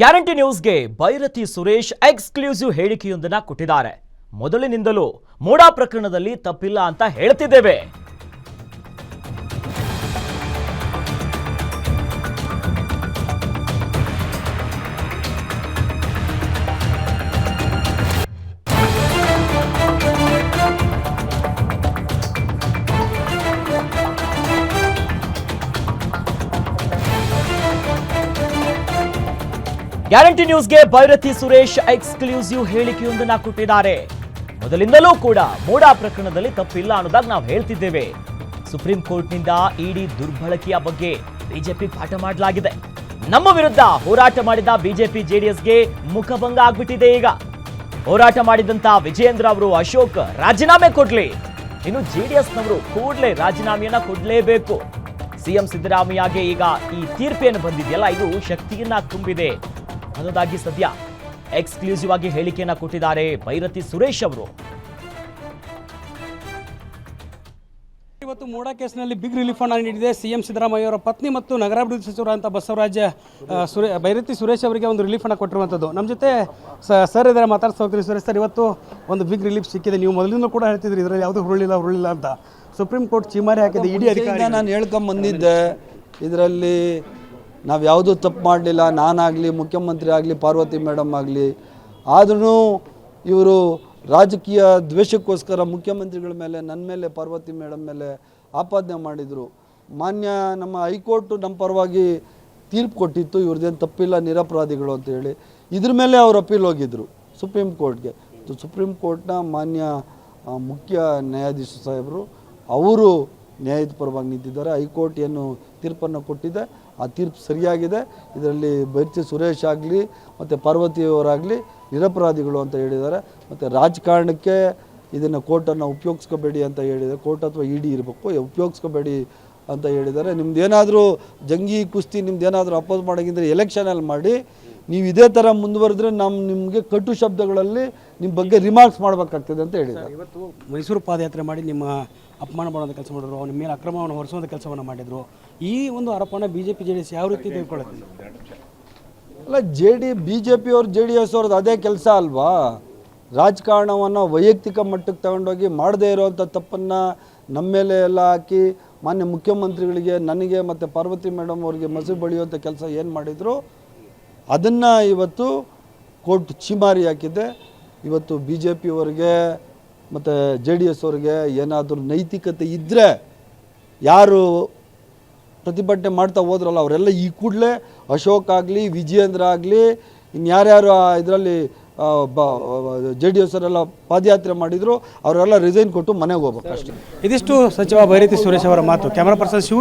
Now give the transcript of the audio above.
Guarantee ನ್ಯೂಸ್ಗೆ Byrathi Suresh exclusive ಹೇಳಿಕೆಯೊಂದನ್ನು ಕೊಟ್ಟಿದ್ದಾರೆ. ಮೊದಲಿನಿಂದಲೂ ಮೋಡಾ ಪ್ರಕರಣದಲ್ಲಿ ತಪ್ಪಿಲ್ಲ ಅಂತ ಹೇಳ್ತಿದ್ದೇವೆ. ಗ್ಯಾರಂಟಿ ನ್ಯೂಸ್ಗೆ ಭೈರತಿ ಸುರೇಶ್ ಎಕ್ಸ್ಕ್ಲೂಸಿವ್ ಹೇಳಿಕೆಯೊಂದನ್ನ ಕೊಟ್ಟಿದ್ದಾರೆ. ಮೊದಲಿಂದಲೂ ಕೂಡ ಮೋಡಾ ಪ್ರಕರಣದಲ್ಲಿ ತಪ್ಪಿಲ್ಲ ಅನ್ನೋದಾಗಿ ನಾವು ಹೇಳ್ತಿದ್ದೇವೆ. ಸುಪ್ರೀಂ ಕೋರ್ಟ್ನಿಂದ ಇಡಿ ದುರ್ಬಳಕೆಯ ಬಗ್ಗೆ ಬಿಜೆಪಿ ಪಾಠ ಮಾಡಲಾಗಿದೆ. ನಮ್ಮ ವಿರುದ್ಧ ಹೋರಾಟ ಮಾಡಿದ ಬಿಜೆಪಿ ಜೆಡಿಎಸ್ಗೆ ಮುಖಭಂಗ ಆಗ್ಬಿಟ್ಟಿದೆ. ಈಗ ಹೋರಾಟ ಮಾಡಿದಂತ ವಿಜಯೇಂದ್ರ ಅವರು, ಅಶೋಕ್ ರಾಜೀನಾಮೆ ಕೊಡ್ಲಿ, ಇನ್ನು ಜೆಡಿಎಸ್ನವರು ಕೂಡಲೇ ರಾಜೀನಾಮೆಯನ್ನ ಕೊಡ್ಲೇಬೇಕು. ಸಿಎಂ ಸಿದ್ದರಾಮಯ್ಯಗೆ ಈಗ ಈ ತೀರ್ಪೇನು ಬಂದಿದೆಯಲ್ಲ, ಇದು ಶಕ್ತಿಯನ್ನ ತುಂಬಿದೆ ಅನ್ನೋದಾಗಿ ಸದ್ಯ ಎಕ್ಸ್ಕ್ಲೂಸಿವ್ ಆಗಿ ಹೇಳಿಕೆಯನ್ನ ಕೊಟ್ಟಿದ್ದಾರೆ ಭೈರತಿ ಸುರೇಶ್ ಅವರು. ಇವತ್ತು ಮೋಡಾ ಕೇಸ್ನಲ್ಲಿ ಬಿಗ್ ರಿಲೀಫ್ ಅನ್ನು ನೀಡಿದೆ ಸಿಎಂ ಸಿದ್ದರಾಮಯ್ಯ ಅವರ ಪತ್ನಿ ಮತ್ತು ನಗರಾಭಿವೃದ್ಧಿ ಸಚಿವರಾದಂಥ ಬಸವರಾಜ ಭೈರತಿ ಸುರೇಶ್ ಅವರಿಗೆ ಒಂದು ರಿಲೀಫ್ ಅನ್ನು ಕೊಟ್ಟಿರುವಂಥದ್ದು. ನಮ್ಮ ಜೊತೆ ಸರ್ ಇದ್ದಾರೆ, ಮಾತಾಡ್ತಾ ಹೋಗ್ತೀನಿ. ಸುರೇಶ್ ಸರ್, ಇವತ್ತು ಒಂದು ಬಿಗ್ ರಿಲೀಫ್ ಸಿಕ್ಕಿದೆ. ನೀವು ಮೊದಲಿಂದ ಕೂಡ ಹೇಳ್ತಿದ್ರಿ ಇದರಲ್ಲಿ ಯಾವುದೂ ಹುರುಳಿಲ್ಲ ಅಂತ. ಸುಪ್ರೀಂ ಕೋರ್ಟ್ ಚೀಮಾರಿ ಹಾಕಿದೆ. ಇಡಿ ಅಧಿಕಾರಿ ನಾನು ಹೇಳ್ಕೊಂಬಂದಿದ್ದೆ, ಇದರಲ್ಲಿ ನಾವು ಯಾವುದೂ ತಪ್ಪು ಮಾಡಲಿಲ್ಲ, ನಾನಾಗಲಿ ಮುಖ್ಯಮಂತ್ರಿ ಆಗಲಿ ಪಾರ್ವತಿ ಮೇಡಮ್ ಆಗಲಿ. ಆದ್ರೂ ಇವರು ರಾಜಕೀಯ ದ್ವೇಷಕ್ಕೋಸ್ಕರ ಮುಖ್ಯಮಂತ್ರಿಗಳ ಮೇಲೆ, ನನ್ನ ಮೇಲೆ, ಪಾರ್ವತಿ ಮೇಡಮ್ ಮೇಲೆ ಆಪಾದನೆ ಮಾಡಿದರು. ಮಾನ್ಯ ನಮ್ಮ ಹೈಕೋರ್ಟ್ ನಮ್ಮ ಪರವಾಗಿ ತೀರ್ಪು ಕೊಟ್ಟಿತ್ತು, ಇವ್ರದ್ದೇನು ತಪ್ಪಿಲ್ಲ, ನಿರಪರಾಧಿಗಳು ಅಂತ ಹೇಳಿ. ಇದ್ರ ಮೇಲೆ ಅವರು ಅಪೀಲ್ ಹೋಗಿದ್ದರು ಸುಪ್ರೀಂ ಕೋರ್ಟ್ಗೆ. ಸುಪ್ರೀಂ ಕೋರ್ಟ್ನ ಮಾನ್ಯ ಮುಖ್ಯ ನ್ಯಾಯಾಧೀಶ ಸಾಹೇಬರು ಅವರು ನ್ಯಾಯದ ಪರವಾಗಿ ನಿಂತಿದ್ದಾರೆ. ಹೈಕೋರ್ಟ್ ಏನು ತೀರ್ಪನ್ನು ಕೊಟ್ಟಿದೆ ಆ ತೀರ್ಪು ಸರಿಯಾಗಿದೆ. ಇದರಲ್ಲಿ ಭೈರತಿ ಸುರೇಶ್ ಆಗಲಿ ಮತ್ತು ಪಾರ್ವತಿಯವರಾಗಲಿ ನಿರಪರಾಧಿಗಳು ಅಂತ ಹೇಳಿದ್ದಾರೆ. ಮತ್ತು ರಾಜಕಾರಣಕ್ಕೆ ಇದನ್ನು ಕೋರ್ಟನ್ನು ಉಪಯೋಗಿಸ್ಕೋಬೇಡಿ ಅಂತ ಹೇಳಿದ್ದಾರೆ. ಕೋರ್ಟ್ ಅಥವಾ ಇಡಿ ಇರಬೇಕು, ಉಪಯೋಗಿಸ್ಕೋಬೇಡಿ ಅಂತ ಹೇಳಿದ್ದಾರೆ. ನಿಮ್ದೇನಾದರೂ ಜಂಗಿ ಕುಸ್ತಿ ನಿಮ್ದೇನಾದರೂ ಅಪೋಸ್ ಮಾಡೋಂಗಿದ್ರೆ ಎಲೆಕ್ಷನಲ್ಲಿ ಮಾಡಿ, ನೀವು ಇದೇ ಥರ ಮುಂದುವರೆದ್ರೆ ನಿಮಗೆ ಕಟು ಶಬ್ದಗಳಲ್ಲಿ ನಿಮ್ಮ ಬಗ್ಗೆ ರಿಮಾರ್ಕ್ಸ್ ಮಾಡಬೇಕಾಗ್ತದೆ ಅಂತ ಹೇಳಿದ್ದಾರೆ. ಇವತ್ತು ಮೈಸೂರು ಪಾದಯಾತ್ರೆ ಮಾಡಿ ನಿಮ್ಮ ಅಪಮಾನ ಮಾಡುವಂಥ ಕೆಲಸ ಮಾಡಿದ್ರು, ನಿಮ್ಮ ಮೇಲೆ ಅಕ್ರಮವನ್ನು ಹೊರಿಸುವಂಥ ಕೆಲಸವನ್ನು ಮಾಡಿದರು. ಈ ಒಂದು ಆರೋಪನ ಬಿಜೆಪಿ ಜೆಡಿಎಸ್ ಯಾವ ರೀತಿ ತೆಗೆದುಕೊಳ್ಳುತ್ತೆ? ಅಲ್ಲ, BJP ಅವ್ರು JDS ಅವ್ರದ್ದು ಅದೇ ಕೆಲಸ ಅಲ್ವಾ? ರಾಜಕಾರಣವನ್ನು ವೈಯಕ್ತಿಕ ಮಟ್ಟಕ್ಕೆ ತಗೊಂಡೋಗಿ ಮಾಡದೇ ಇರೋವಂಥ ತಪ್ಪನ್ನು ನಮ್ಮ ಮೇಲೆ ಎಲ್ಲ ಹಾಕಿ ಮಾನ್ಯ ಮುಖ್ಯಮಂತ್ರಿಗಳಿಗೆ, ನನಗೆ ಮತ್ತು ಪಾರ್ವತಿ ಮೇಡಮ್ ಅವರಿಗೆ ಮಸಿ ಬಳಿಯುವಂಥ ಕೆಲಸ ಏನು ಮಾಡಿದರು ಅದನ್ನು ಇವತ್ತು ಕೋರ್ಟ್ ಚೀಮಾರಿ ಹಾಕಿದೆ. ಇವತ್ತು BJP ಅವರಿಗೆ ಮತ್ತು JDS ಅವ್ರಿಗೆ ಏನಾದರೂ ನೈತಿಕತೆ ಇದ್ದರೆ, ಯಾರು ಪ್ರತಿಭಟನೆ ಮಾಡ್ತಾ ಹೋದ್ರಲ್ಲ ಅವರೆಲ್ಲ ಈ ಕೂಡಲೇ ಅಶೋಕ್ ಆಗಲಿ, ವಿಜಯೇಂದ್ರ ಆಗಲಿ, ಇನ್ಯಾರ್ಯಾರು ಇದರಲ್ಲಿ JDS ಅವರೆಲ್ಲ ಪಾದಯಾತ್ರೆ ಮಾಡಿದರು ಅವರೆಲ್ಲ ರಿಸೈನ್ ಕೊಟ್ಟು ಮನೆಗೆ ಹೋಗ್ಬೇಕು ಅಷ್ಟೇ. ಇದಿಷ್ಟು ಸಚಿವ ಭೈರತಿ ಸುರೇಶ್ ಅವರ ಮಾತು. Camera person Shiva